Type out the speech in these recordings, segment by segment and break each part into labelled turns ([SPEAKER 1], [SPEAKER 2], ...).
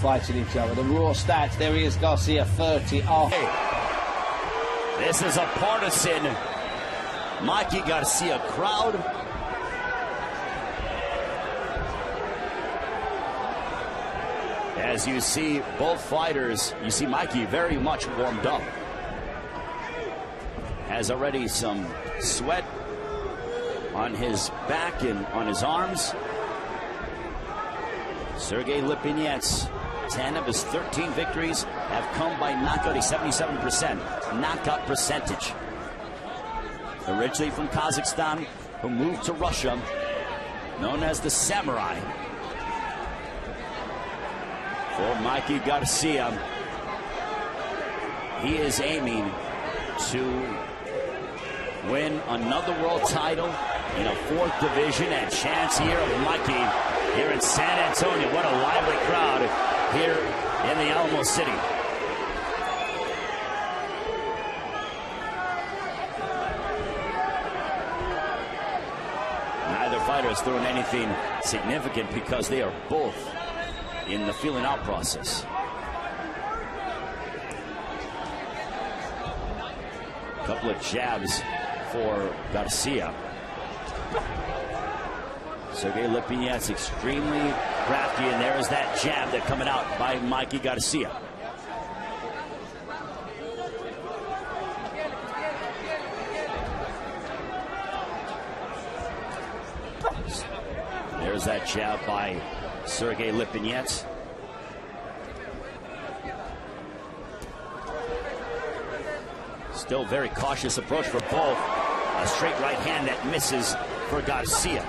[SPEAKER 1] fighting each other. The raw stats, there he is, Garcia, 30 off.
[SPEAKER 2] This is a partisan Mikey Garcia crowd. As you see both fighters, you see Mikey very much warmed up. Has already some sweat on his back and on his arms. Sergey Lilipets, 10 of his 13 victories have come by knockout, a 77% knockout percentage. Originally from Kazakhstan, who moved to Russia, known as the Samurai. For Mikey Garcia, he is aiming to win another world title in a 4th division, and chance here of Mikey here in San Antonio. What a lively crowd here in the Alamo City. Neither fighter has thrown anything significant because they are both in the feeling out process. A couple of jabs for Garcia. Sergey Lilipets extremely crafty, and there is that jab that coming out by Mikey Garcia. There's that jab by Sergey Lilipets. Still very cautious approach for both. A straight right hand that misses for Garcia.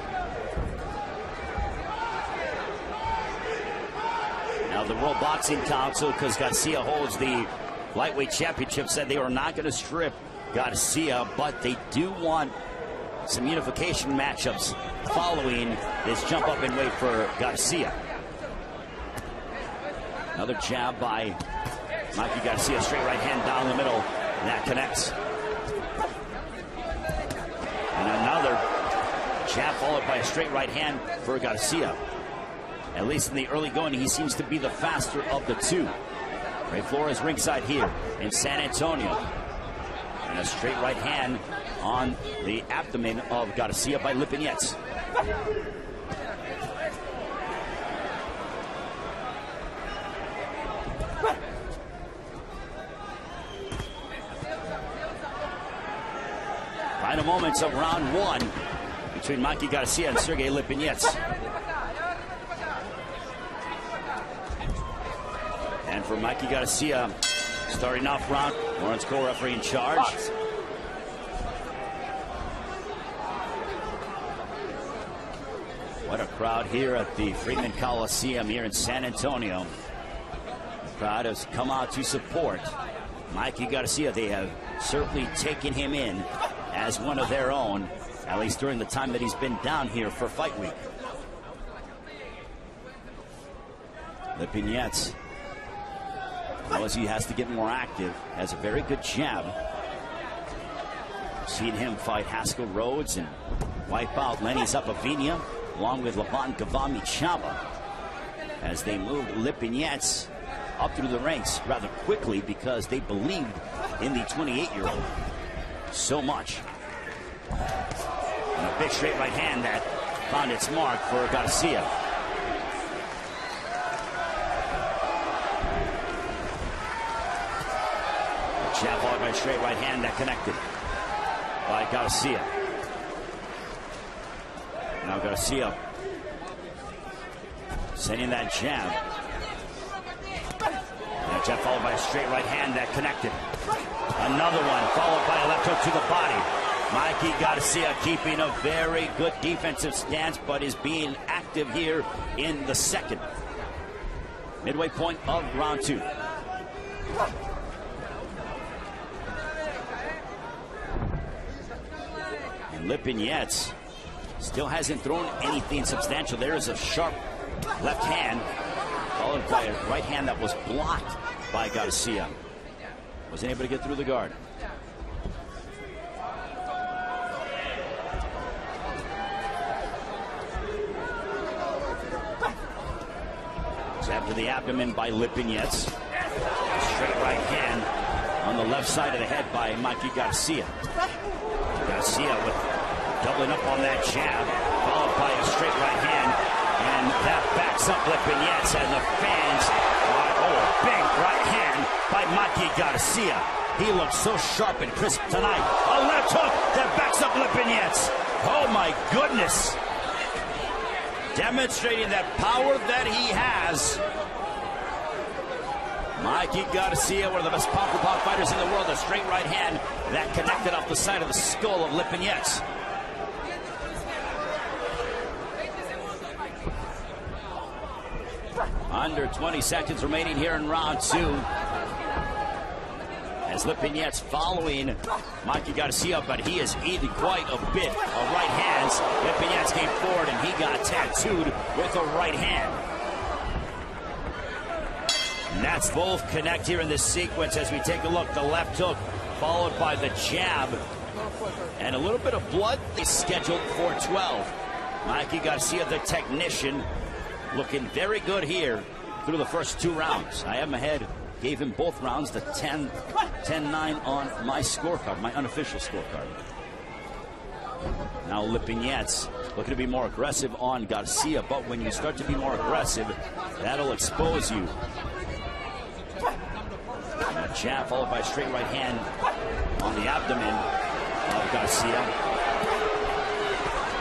[SPEAKER 2] Now the World Boxing Council, because Garcia holds the lightweight championship, said they were not going to strip Garcia, but they do want some unification matchups following this jump up in weight for Garcia. Another jab by Mikey Garcia, straight right hand down the middle, and that connects. And another jab followed by a straight right hand for Garcia. At least in the early going, he seems to be the faster of the two. Ray Flores ringside here in San Antonio. And a straight right hand on the abdomen of Garcia by Lilipets. Final moments of round 1 between Mikey Garcia and Sergey Lilipets. And for Mikey Garcia, starting off round, Lawrence Cole referee in charge. What a crowd here at the Freeman Coliseum here in San Antonio. The crowd has come out to support Mikey Garcia. They have certainly taken him in as one of their own, at least during the time that he's been down here for Fight Week. Lilipets, knows he has to get more active, has a very good jab. Seen him fight Haskell Rhodes and wipe out Lenny Zapavinia, along with Laban Gavami Chaba, as they moved Lilipets up through the ranks rather quickly because they believed in the 28-year-old so much. And a big straight right hand that found its mark for Garcia. Jab followed by a straight right hand that connected by Garcia. Now Garcia sending that jab. And a jab followed by a straight right hand that connected. Another one followed by a left hook to the body. Mikey Garcia keeping a very good defensive stance, but is being active here in the second. Midway point of round 2. And Lilipets still hasn't thrown anything substantial. There is a sharp left hand, followed by a right hand that was blocked by Garcia. Wasn't able to get through the guard. Jab to the abdomen by Lipinets. Straight right hand on the left side of the head by Mikey Garcia. Garcia with doubling up on that jab, followed by a straight right hand. And that backs up Lipinets, and the fans are, big right hand by Mikey Garcia. He looks so sharp and crisp tonight. A left hook that backs up Lipinets. Oh my goodness. Demonstrating that power that he has. Mikey Garcia, one of the best pound-for-pound fighters in the world, a straight right hand that connected off the side of the skull of Lipinets. Under 20 seconds remaining here in round 2. As Lipinets following Mikey Garcia, but he is eating quite a bit of right hands. Lipinets came forward and he got tattooed with a right hand. And that's both connect here in this sequence as we take a look. The left hook followed by the jab. And a little bit of blood is scheduled for 12. Mikey Garcia, the technician, looking very good here through the first 2 rounds. I have him ahead. Gave him both rounds the 10-9 on my scorecard, my unofficial scorecard. Now Lipinets looking to be more aggressive on Garcia, but when you start to be more aggressive, that'll expose you. A jab followed by a straight right hand on the abdomen of Garcia.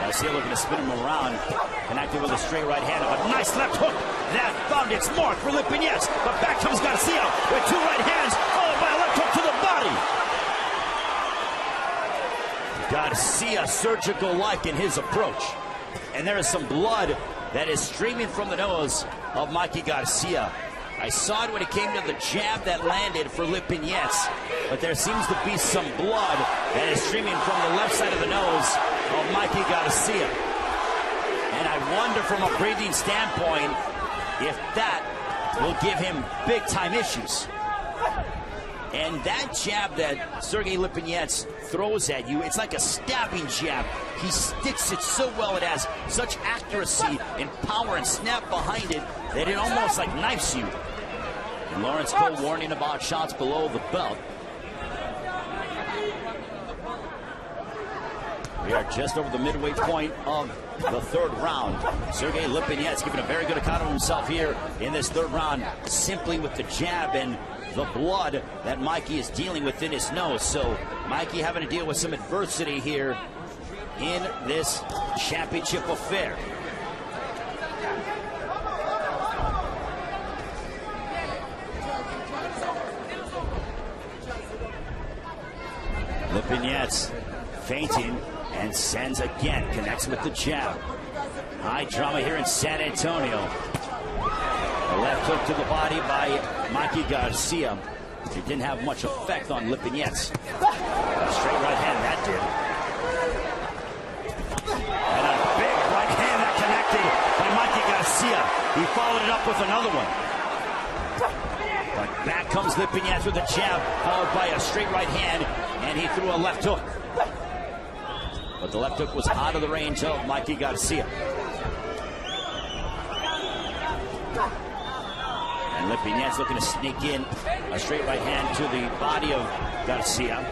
[SPEAKER 2] Garcia looking to spin him around, connected with a straight right hand. A nice left hook that found its mark for Lipinets, but back comes Garcia with 2 right hands, followed by a left hook to the body. Garcia surgical-like in his approach, and there is some blood that is streaming from the nose of Mikey Garcia. I saw it when it came to the jab that landed for Lipinets, but there seems to be some blood that is streaming from the left side of the nose of Mikey Garcia. And I wonder from a breathing standpoint if that will give him big-time issues. And that jab that Sergey Lilipets throws at you, it's like a stabbing jab. He sticks it so well, it has such accuracy and power and snap behind it that it almost like knifes you. And Lawrence Cole warning about shots below the belt. We are just over the midway point of the 3rd round. Sergey Lilipets giving a very good account of himself here in this 3rd round, simply with the jab and the blood that Mikey is dealing with in his nose. So Mikey having to deal with some adversity here in this championship affair. Lipinets feinting and sends again, connects with the jab. High drama here in San Antonio. A left hook to the body by Mikey Garcia. It didn't have much effect on Lipinets. A straight right hand, that did. And a big right hand that connected by Mikey Garcia. He followed it up with another one. But back comes Lipinets with a jab, followed by a straight right hand, and he threw a left hook. But the left hook was out of the range of Mikey Garcia. And Lipinets looking to sneak in a straight right hand to the body of Garcia.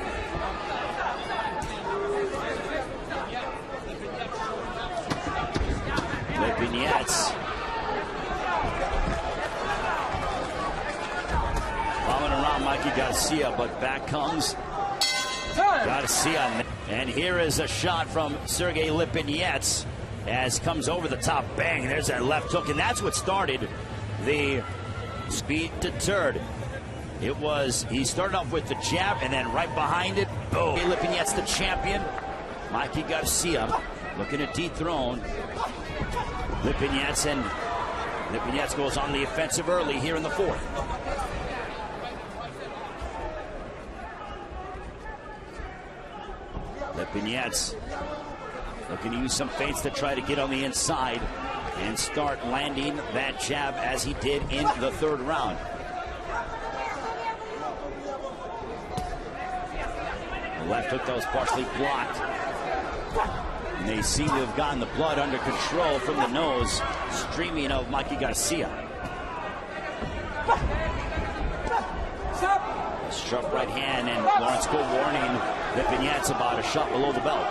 [SPEAKER 2] Lipinets following around Mikey Garcia, but back comes Garcia. And here is a shot from Sergey Lilipets as comes over the top. Bang, there's that left hook, and that's what started the speed deterred. It was, he started off with the jab, and then right behind it, oh, Lilipets the champion. Mikey Garcia looking to dethrone Lilipets, and Lilipets goes on the offensive early here in the 4th. Lilipets looking to use some feints to try to get on the inside and start landing that jab as he did in the 3rd round. The left hook that was partially blocked. And they seem to have gotten the blood under control from the nose streaming of Mikey Garcia. Sharp right hand, and Lawrence Cole warning Lipinets about a shot below the belt.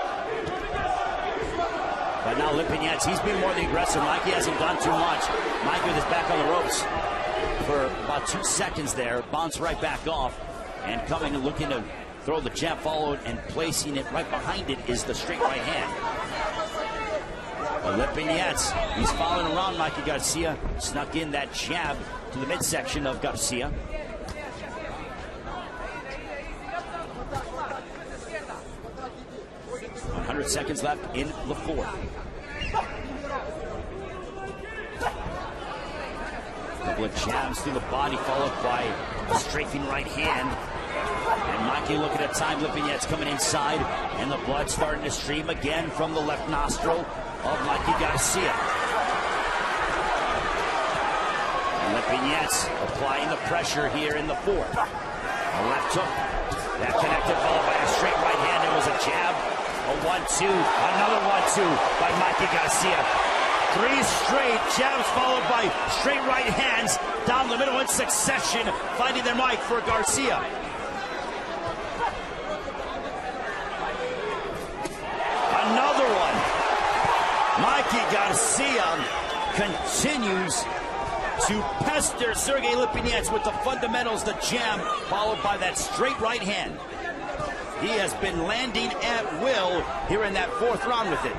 [SPEAKER 2] But now Lipinets, he's been more the aggressor. Mikey hasn't done too much. Mikey with his back on the ropes for about 2 seconds there. Bounce right back off. And coming and looking to throw the jab followed and placing it right behind it is the straight right hand. Lipinets, he's following around Mikey Garcia. Snuck in that jab to the midsection of Garcia. 100 seconds left in the fourth. Couple of jabs through the body followed by a strafing right hand. And Mikey looking at time. Lipinets coming inside, and the blood starting to stream again from the left nostril of Mikey Garcia. And Lipinets applying the pressure here in the fourth. A left hook that connected, followed by a straight right hand. It was a jab, a 1-2, another 1-2 by Mikey Garcia. 3 straight jabs followed by straight right hands down the middle in succession, finding their mic for Garcia. Another one. Mikey Garcia continues to pester Sergey Lilipets with the fundamentals, the jab, followed by that straight right hand. He has been landing at will here in that fourth round with it.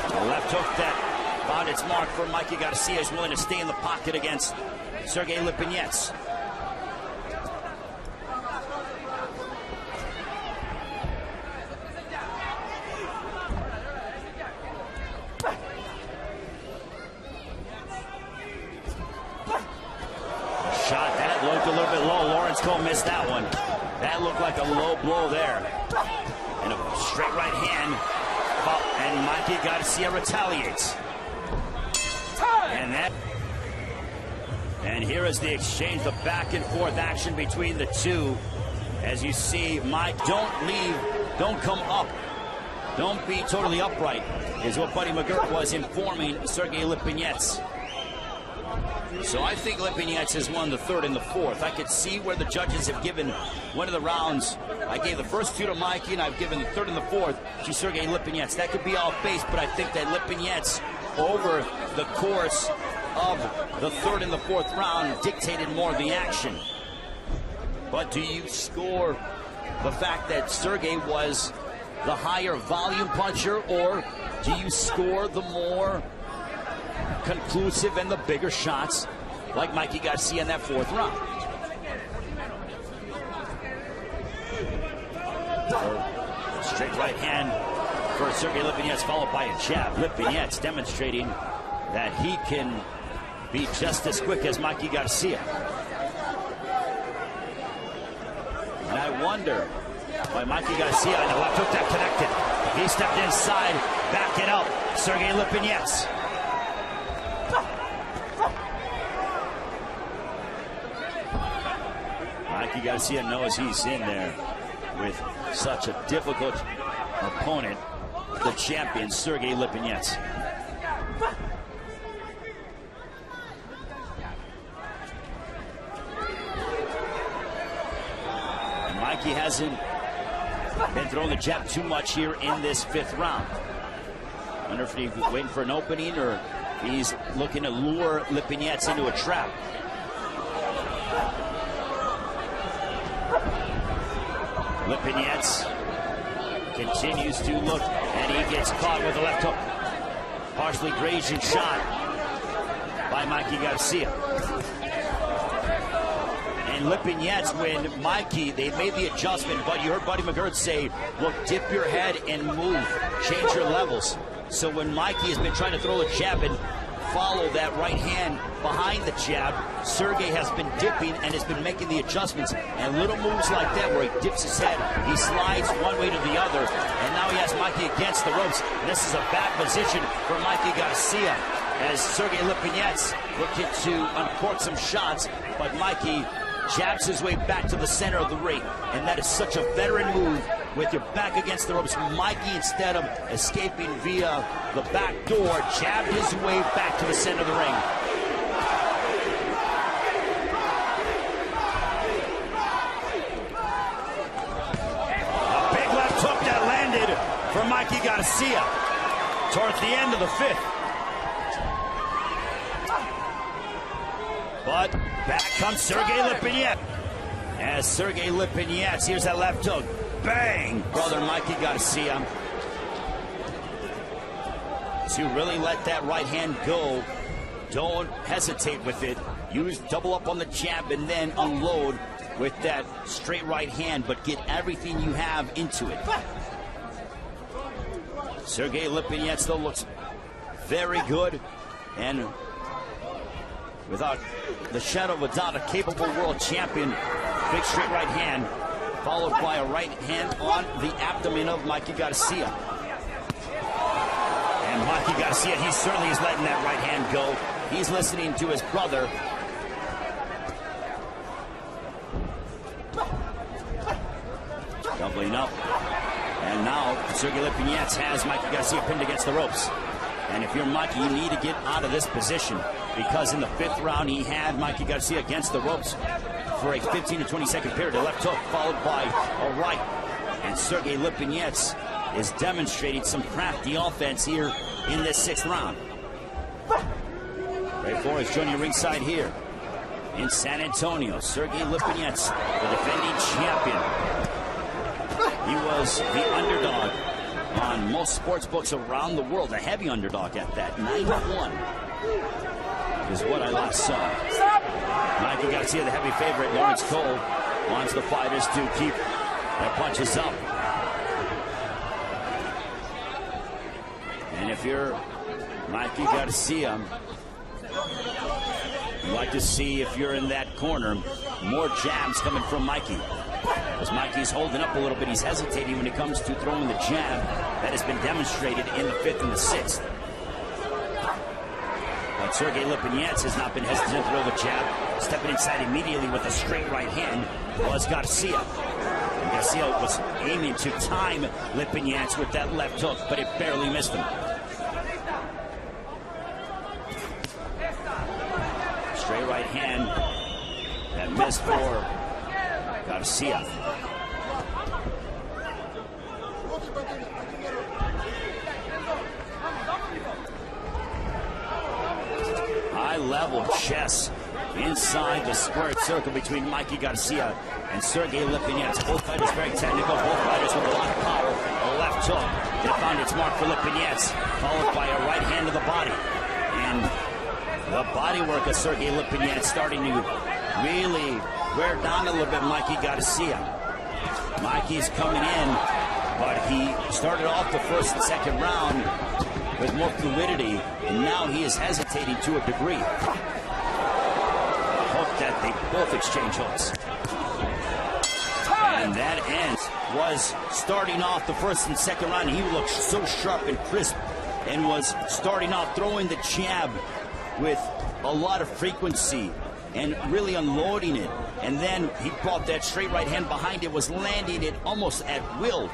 [SPEAKER 2] The left hook that found its mark for Mikey Garcia is willing to stay in the pocket against Sergey Lilipets. Shot that looked a little bit low. Lawrence Cole missed that one. That looked like a low blow there. And a straight right hand. And Mikey Garcia retaliates. And here is the exchange, the back and forth action between the two. As you see, Mike, don't leave, don't come up. Don't be totally upright, is what Buddy McGirt was informing Sergey Lilipets. So I think Lilipets has won the third and the fourth. I could see where the judges have given one of the rounds. I gave the first 2 to Mikey, and I've given the third and the fourth to Sergey Lilipets. That could be off base, but I think that Lilipets, over the course of the third and the fourth round, dictated more of the action. But do you score the fact that Sergey was the higher volume puncher, or do you score the more conclusive and the bigger shots like Mikey Garcia in that fourth round? Straight right hand for Sergey Lilipets, followed by a jab. Lilipets demonstrating that he can be just as quick as Mikey Garcia. And I wonder why Mikey Garcia and the left hook that connected. He stepped inside, backing up Sergey Lilipets. Mikey Garcia knows he's in there with such a difficult opponent, the champion Sergey Lilipets. And Mikey hasn't been throwing the jab too much here in this fifth round. I wonder if he's waiting for an opening or he's looking to lure Lilipets into a trap. Lilipets continues to look, and he gets caught with a left hook. Partially grazing shot by Mikey Garcia. And Lilipets, when Mikey, they made the adjustment, but you heard Buddy McGirt say, look, dip your head and move, change your levels. So when Mikey has been trying to throw a jab and follow that right hand behind the jab, Sergey has been dipping and has been making the adjustments. And little moves like that where he dips his head, he slides one way to the other, and now he has Mikey against the ropes. And this is a bad position for Mikey Garcia as Sergey Lilipets looking to uncork some shots, but Mikey jabs his way back to the center of the ring. And that is such a veteran move with your back against the ropes. Mikey, instead of escaping via the back door, jabbed his way back to the center of the ring. Garcia towards the end of the 5th. But back comes Sergey Lilipets. As Sergey Lilipets, here's that left hook. Bang! Brother Mikey Garcia. To really let that right hand go. Don't hesitate with it. Use double up on the jab and then unload with that straight right hand, but get everything you have into it. Sergey Lilipets still looks very good, and without the shadow of a doubt, a capable world champion. Big straight right hand, followed by a right hand on the abdomen of Mikey Garcia. And Mikey Garcia, he certainly is letting that right hand go. He's listening to his brother. Doubling up. And now Sergey Lilipets has Mikey Garcia pinned against the ropes. And if you're Mikey, you need to get out of this position, because in the 5th round, he had Mikey Garcia against the ropes for a 15 to 20 second period. A left hook followed by a right. And Sergey Lilipets is demonstrating some crafty offense here in this 6th round. Ray Flores joining ringside here in San Antonio. Sergey Lilipets, the defending champion. He was the underdog on most sports books around the world, a heavy underdog at that. 9-1 is what I last saw. Mikey Garcia, the heavy favorite. Lawrence Cole wants the fighters to keep their punches up. And if you're Mikey Garcia, you'd like to see, if you're in that corner, more jabs coming from Mikey. As Mikey's holding up a little bit, he's hesitating when it comes to throwing the jab that has been demonstrated in the 5th and the 6th. But Sergey Lilipets has not been hesitant to throw the jab. Stepping inside immediately with a straight right hand was Garcia. And Garcia was aiming to time Lilipets with that left hook, but it barely missed him. Straight right hand that missed for Garcia. High-level chess inside the squared circle between Mikey Garcia and Sergey Lilipets. Both fighters very technical. Both fighters with a lot of power. A left hook that found its mark for Lilipets, followed by a right hand to the body. And the body work of Sergey Lilipets starting to really wear down a little bit Mikey Garcia. Mikey's coming in, but he started off the 1st and 2nd round with more fluidity, and now he is hesitating to a degree. Hook that they both exchange hooks. And that end was starting off the 1st and 2nd round. He looked so sharp and crisp and was starting off throwing the jab with a lot of frequency and really unloading it. And then he brought that straight right hand behind it, was landing it almost at will.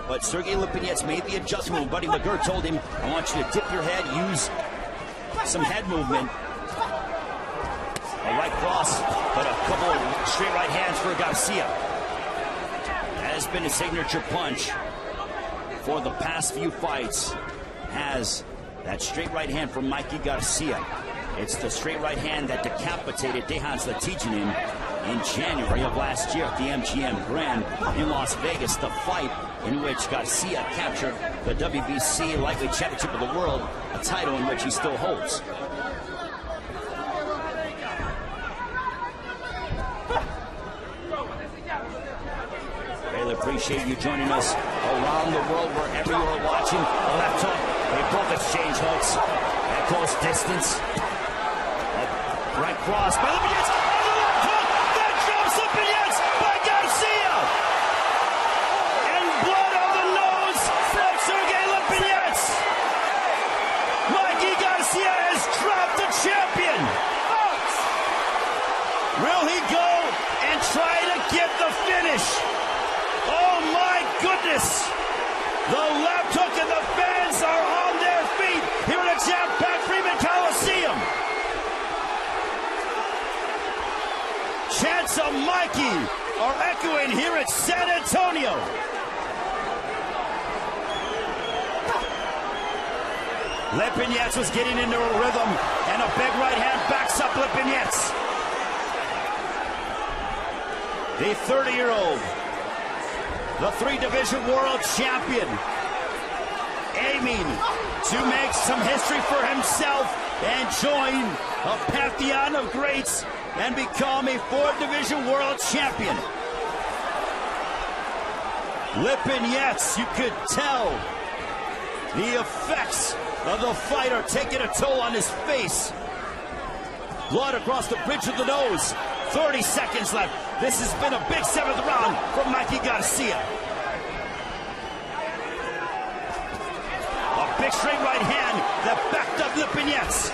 [SPEAKER 2] But Sergey Lilipets made the adjustment. Buddy McGirt told him, I want you to tip your head, use some head movement. A right cross, but a couple of straight right hands for Garcia. That has been a signature punch for the past few fights. Has that straight right hand from Mikey Garcia. It's the straight right hand that decapitated Dejan Zlaticanin in January of last year at the MGM Grand in Las Vegas, the fight in which Garcia captured the WBC Lightweight Championship of the World, a title in which he still holds. Really appreciate you joining us around the world, wherever you are watching. The left hook, they both exchange hooks. That goes distance. Right cross by Lilipets. And the left hook that drops Lilipets by Garcia. And blood on the nose from Sergey Lilipets. Mikey Garcia has dropped the champion. Will he go and try to get the finish? Oh my goodness. The left hook and the fans are on their feet here at the jam-packed Freeman Coliseum. Chants of Mikey are echoing here at San Antonio. Lipinets was getting into a rhythm, and a big right hand backs up Lipinets. The 30-year-old, the 3-division world champion, aiming to make some history for himself and join a pantheon of greats and become a 4-division world champion. Lipinets, you could tell the effects of the fighter taking a toll on his face. Blood across the bridge of the nose. 30 seconds left. This has been a big 7th round from Mikey Garcia. A big straight right hand that backed up Lipinets.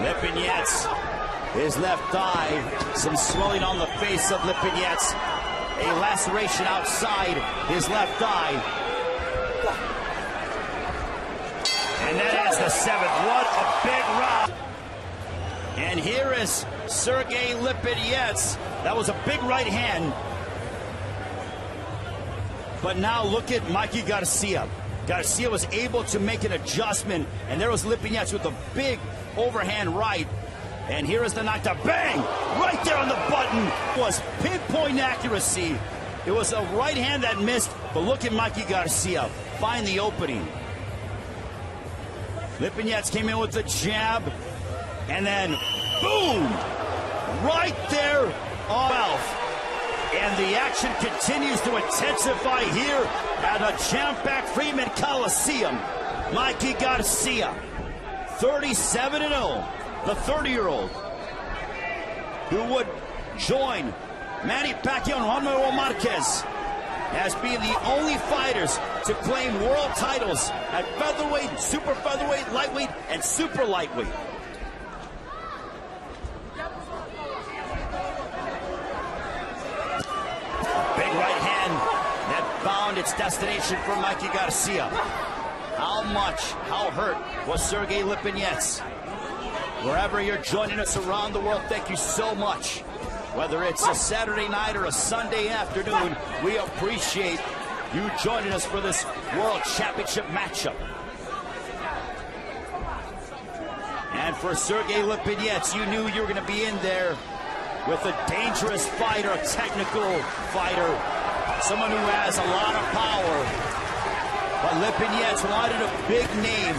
[SPEAKER 2] Lipinets, his left eye, some swelling on the face of Lipinets. A laceration outside his left eye. And that is the 7th. What a big round. And here is Sergey Lilipets. That was a big right hand. But now look at Mikey Garcia. Garcia was able to make an adjustment, and there was Lipinets with a big overhand right. And here is the knockdown. Bang! Right there on the button. It was pinpoint accuracy. It was a right hand that missed, but look at Mikey Garcia. Find the opening. Lipinets came in with the jab, and then boom! Right there on mouth. And the action continues to intensify here at the jam-packed Freeman Coliseum. Mikey Garcia, 37-0, the 30-year-old, who would join Manny Pacquiao and Juan Manuel Marquez as being the only fighters to claim world titles at featherweight, super featherweight, lightweight, and super lightweight. Big right hand that found its destination for Mikey Garcia. How hurt was Sergey Lilipets? Wherever you're joining us around the world, thank you so much. Whether it's a Saturday night or a Sunday afternoon, we appreciate you joining us for this World Championship matchup. And for Sergey Lilipets, you knew you were going to be in there with a dangerous fighter, a technical fighter, someone who has a lot of power. But Lilipets wanted a big name.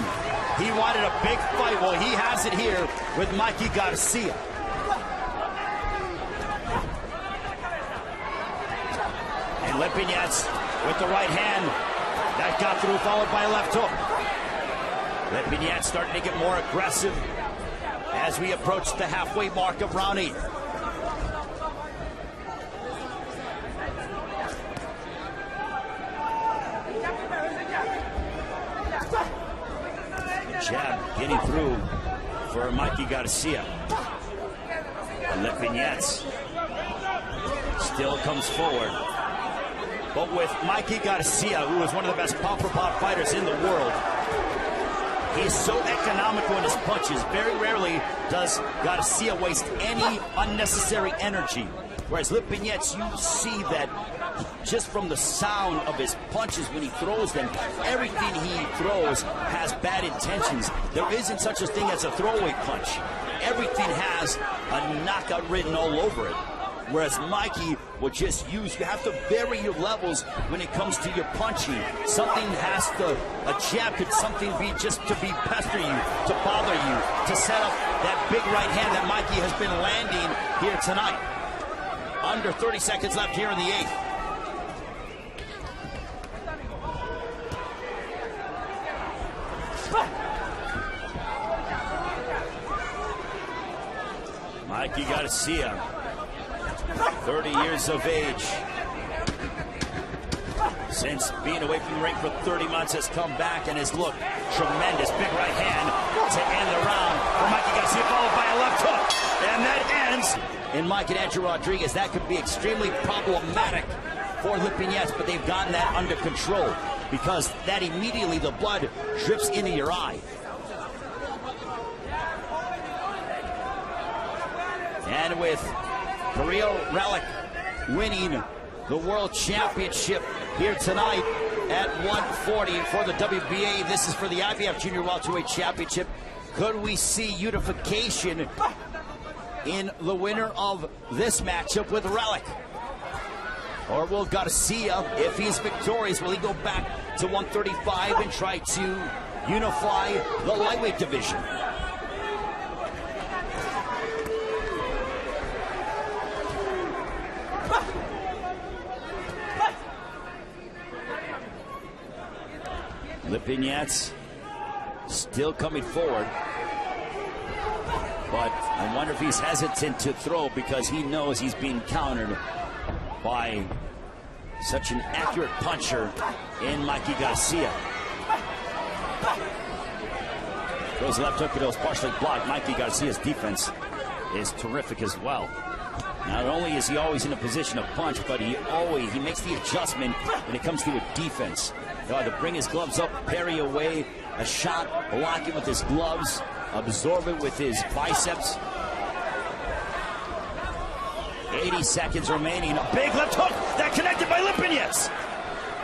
[SPEAKER 2] He wanted a big fight. Well, he has it here with Mikey Garcia. And Lilipets with the right hand. That got through, followed by a left hook. Lilipets starting to get more aggressive as we approach the halfway mark of round 8. Jab getting through for Mikey Garcia. And Lilipets still comes forward. But with Mikey Garcia, who is one of the best pop-for-pop fighters in the world, he's so economical in his punches. Very rarely does Garcia waste any unnecessary energy. Whereas Lilipets, you see that just from the sound of his punches when he throws them, everything he throws has bad intentions. There isn't such a thing as a throwaway punch. Everything has a knockout written all over it. Whereas Mikey will just you have to vary your levels when it comes to your punching. Something has to, a jab could something be just to be pester you, to bother you, to set up that big right hand that Mikey has been landing here tonight. Under 30 seconds left here in the 8th. Mikey Garcia, 30 years of age. Since being away from the ring for 30 months, has come back and has looked tremendous. Big right hand to end the round for Mikey Garcia, followed by a left hook. And that ends in Mike and Andrew Rodriguez. That could be extremely problematic for Lilipets, but they've gotten that under control because that immediately the blood drips into your eye. And with Carrillo Relic winning the World Championship here tonight at 140 for the WBA. This is for the IBF Junior Welterweight Championship. Could we see unification in the winner of this matchup with Relic? Or will Garcia, if he's victorious, will he go back to 135 and try to unify the lightweight division? Lipinets still coming forward, but I wonder if he's hesitant to throw because he knows he's being countered by such an accurate puncher in Mikey Garcia. Throws left hook, it was partially blocked. Mikey Garcia's defense is terrific as well. Not only is he always in a position of punch, but he makes the adjustment when it comes to a defense. He'll either bring his gloves up, parry away a shot, block it with his gloves, absorb it with his biceps. 80 seconds remaining. A big left hook that connected by Lipinets.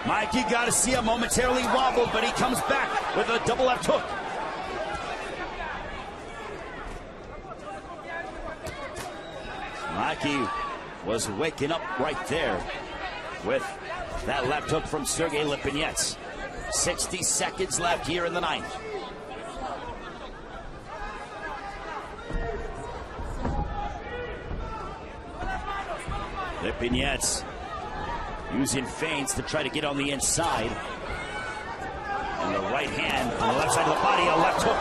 [SPEAKER 2] Mikey Garcia momentarily wobbled, but he comes back with a double left hook. Mikey was waking up right there with that left hook from Sergey Lilipets. 60 seconds left here in the ninth. Lipinets using feints to try to get on the inside. And the right hand on the left side of the body, a left hook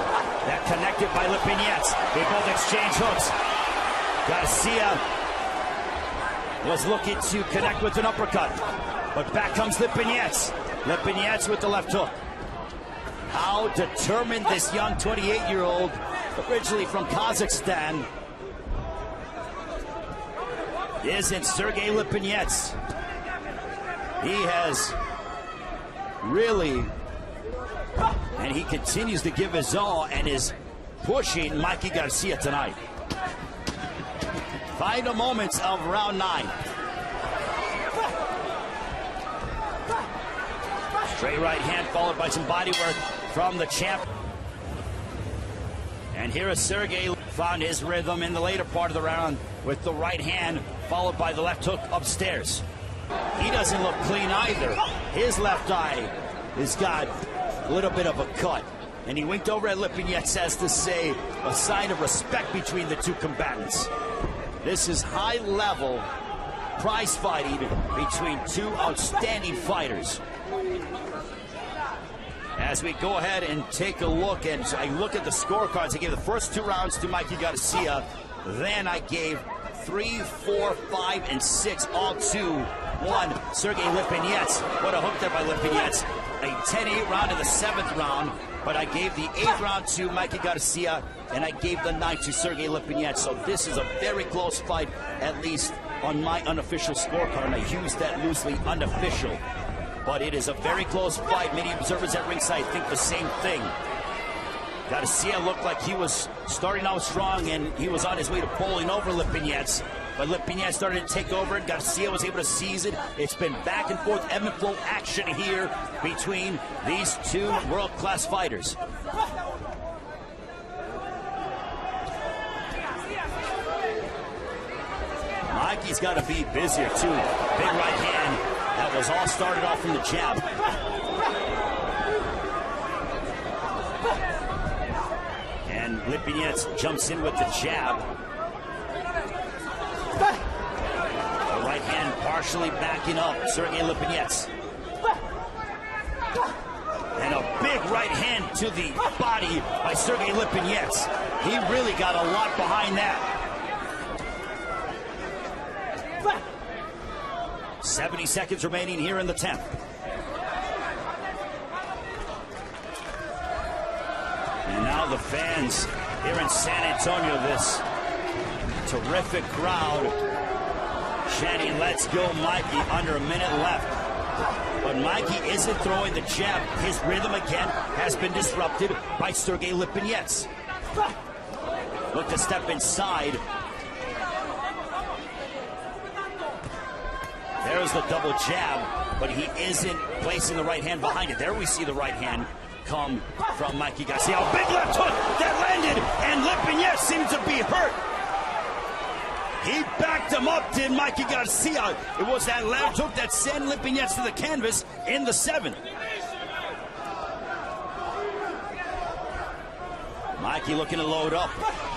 [SPEAKER 2] that connected by Lipinets. They both exchange hooks. Garcia was looking to connect with an uppercut, but back comes Lipinets. Lipinets with the left hook. How determined this young 28-year-old, originally from Kazakhstan, isn't Sergey Lilipets. He has really, and he continues to give his all and is pushing Mikey Garcia tonight. Final moments of round 9. Straight right hand followed by some body work from the champ. And here is Sergey, found his rhythm in the later part of the round with the right hand followed by the left hook upstairs. He doesn't look clean either. His left eye has got a little bit of a cut. And he winked over at Lipinets as to say a sign of respect between the two combatants. This is high-level prize fighting between two outstanding fighters. As we go ahead and take a look, and I look at the scorecards, I gave the first 2 rounds to Mikey Garcia. Then I gave 3, 4, 5, and 6, all to one Sergey Lilipets. What a hook there by Lipinets. A 10-8 round in the 7th round, but I gave the 8th round to Mikey Garcia, and I gave the 9th to Sergey Lilipets. So this is a very close fight, at least on my unofficial scorecard, and I use that loosely, unofficial. But it is a very close fight. Many observers at ringside think the same thing. Garcia looked like he was starting out strong, and he was on his way to bowling over Lipinets. But Lipinets started to take over, and Garcia was able to seize it. It's been back and forth, ebb and flow action here between these two world-class fighters. Mikey's got to be busier, too. Big right hand. That was all started off from the jab. And Lipinets jumps in with the jab. The right hand partially backing up Sergey Lilipets. And a big right hand to the body by Sergey Lilipets. He really got a lot behind that. 70 seconds remaining here in the 10th. And now the fans here in San Antonio, this terrific crowd chanting, "Let's go, Mikey," under a minute left. But Mikey isn't throwing the jab. His rhythm again has been disrupted by Sergey Lilipets. Look to step inside. There's the double jab, but he isn't placing the right hand behind it. There we see the right hand come from Mikey Garcia. A big left hook that landed, and Lipinets seemed to be hurt. He backed him up, did Mikey Garcia. It was that left hook that sent Lipinets to the canvas in the 7th. Mikey looking to load up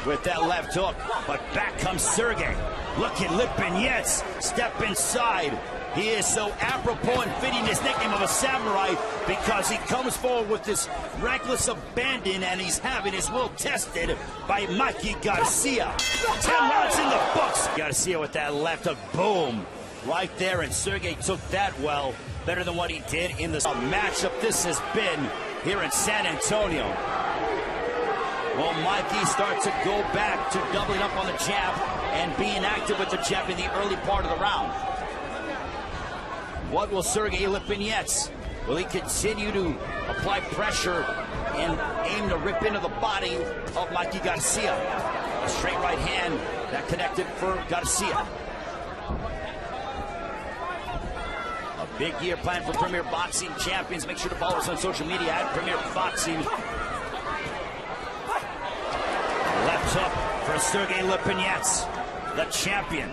[SPEAKER 2] with that left hook, but back comes Sergey. Look at Lipinets step inside. He is so apropos and fitting his nickname of a samurai because he comes forward with this reckless abandon, and he's having his will tested by Mikey Garcia. 10 rounds in the books. Garcia with that left hook, boom, right there, and Sergey took that well, better than what he did in the matchup this has been here in San Antonio. Well, Mikey starts to go back to doubling up on the jab and being active with the jab in the early part of the round. What will Sergey Lilipets? Will he continue to apply pressure and aim to rip into the body of Mikey Garcia? A straight right hand that connected for Garcia. A big year planned for Premier Boxing Champions. Make sure to follow us on social media at Premier Boxing. Left hook for Sergey Lilipets, the champion.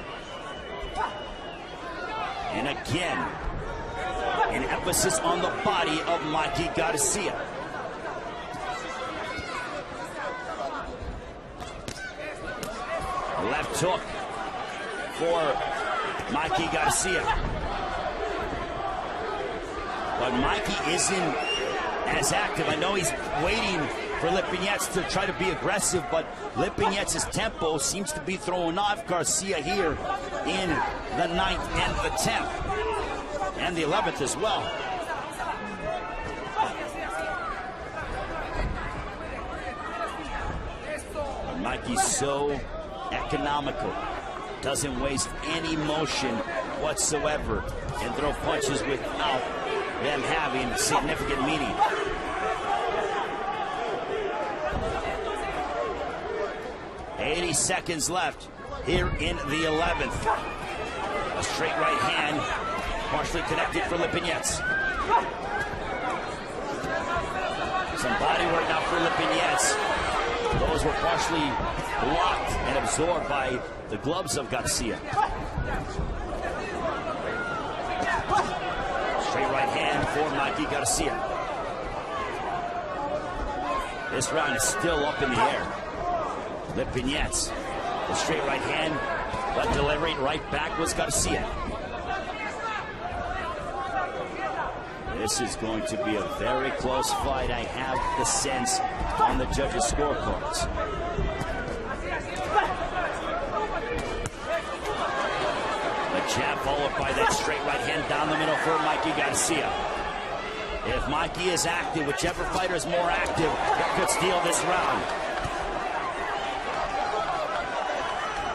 [SPEAKER 2] And again, an emphasis on the body of Mikey Garcia. A left hook for Mikey Garcia. But Mikey isn't as active. I know he's waiting for Lipinets to try to be aggressive, but Lipinets' tempo seems to be throwing off Garcia here in the 9th and the 10th, and the 11th as well. Mikey's so economical, doesn't waste any motion whatsoever, and throw punches without them having significant meaning. .80 seconds left here in the 11th. A straight right hand, partially connected for Lipinets. Some body work now for Lipinets. Those were partially blocked and absorbed by the gloves of Garcia. Straight right hand for Mikey Garcia. This round is still up in the air. Lipinets, the straight right hand, but delivering right back was Garcia. This is going to be a very close fight. I have the sense on the judges' scorecards. The jab followed by that straight right hand down the middle for Mikey Garcia. If Mikey is active, whichever fighter is more active, that could steal this round.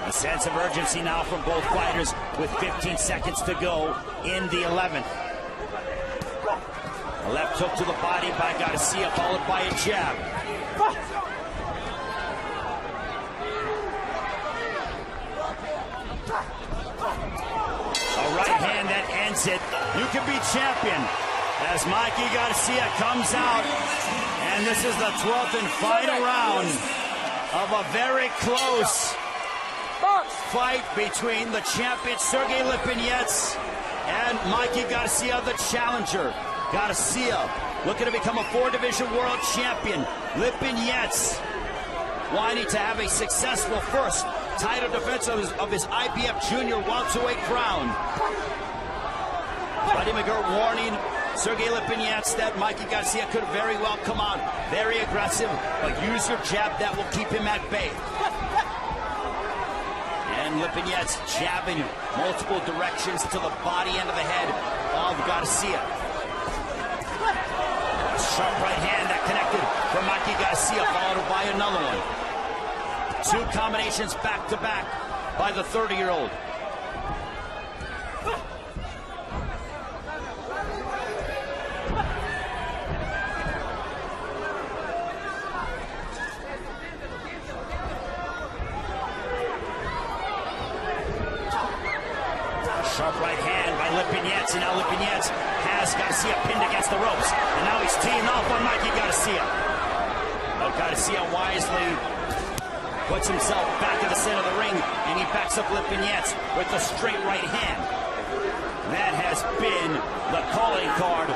[SPEAKER 2] A sense of urgency now from both fighters with 15 seconds to go in the 11th. A left hook to the body by Garcia, followed by a jab. A right hand that ends it. You can be champion as Mikey Garcia comes out. And this is the 12th and final round of a very close fight between the champion Sergey Lilipets and Mikey Garcia, the challenger. Garcia looking to become a 4-division world champion. Lilipets wanting to have a successful first title defense of his IBF Junior welterweight crown. Buddy McGirt warning Sergey Lilipets that Mikey Garcia could very well come on very aggressive, but use your jab, that will keep him at bay. And Lilipets jabbing multiple directions to the body and to the head of Garcia. A sharp right hand that connected for Mikey Garcia, followed by another one. 2 combinations back to back by the 30-year-old. Sharp right hand by Lipets, and now Lipets has Garcia pinned against the ropes. And now he's teeing off on Mikey Garcia. But Garcia wisely puts himself back to the center of the ring, and he backs up Lipets with a straight right hand. That has been the calling card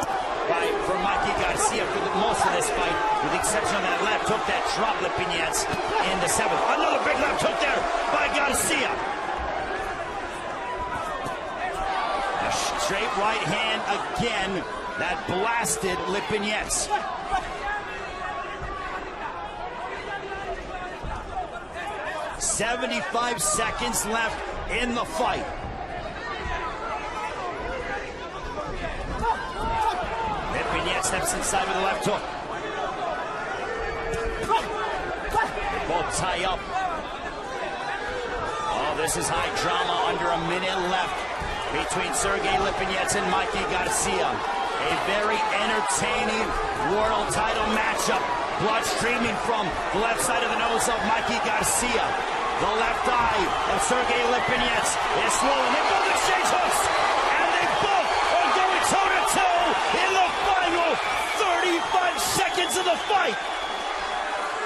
[SPEAKER 2] for Mikey Garcia for most of this fight, with the exception of that left hook that dropped Lipets in the 7th. Another big left hook there by Garcia. A straight right hand again that blasted Lipets. "75 seconds left in the fight." Lipets steps inside with a left hook. They both tie up. Oh, this is high drama under a minute left between Sergey Lilipets and Mikey Garcia. A very entertaining world title matchup. Blood streaming from the left side of the nose of Mikey Garcia. The left eye of Sergey Lilipets is swollen. They both exchange hooks, and they both are going toe-to-toe in the final 35 seconds of the fight.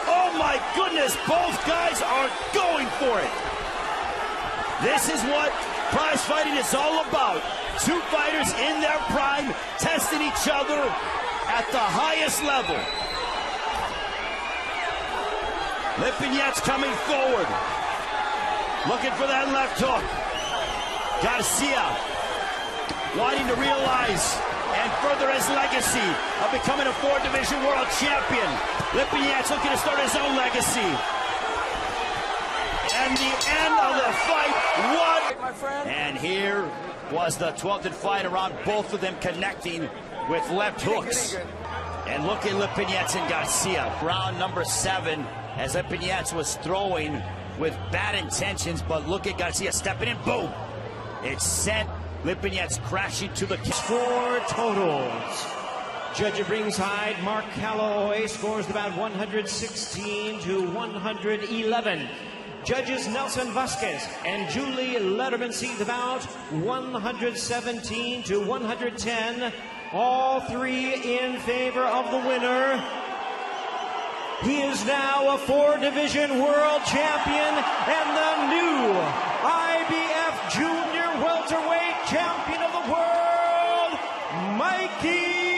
[SPEAKER 2] Oh my goodness, both guys are going for it. This is what prize fighting is all about. Two fighters in their prime, testing each other at the highest level. Lipets coming forward, looking for that left hook. Garcia wanting to realize and further his legacy of becoming a 4-division world champion. Lipets looking to start his own legacy. And the end of the fight, what? And here was the 12th fight around both of them connecting with left hooks. And look at Lipets and Garcia. Round number 7, as Lipets was throwing with bad intentions, but look at Garcia stepping in, boom! It sent Lipets crashing to the...
[SPEAKER 3] Score totals. Judge at ringside, Mark Calloway scores about 116 to 111. Judges Nelson Vasquez and Julie Letterman see the bout 117 to 110. All three in favor of the winner. He is now a 4-division world champion and the new IBF Junior Welterweight Champion of the World, Mikey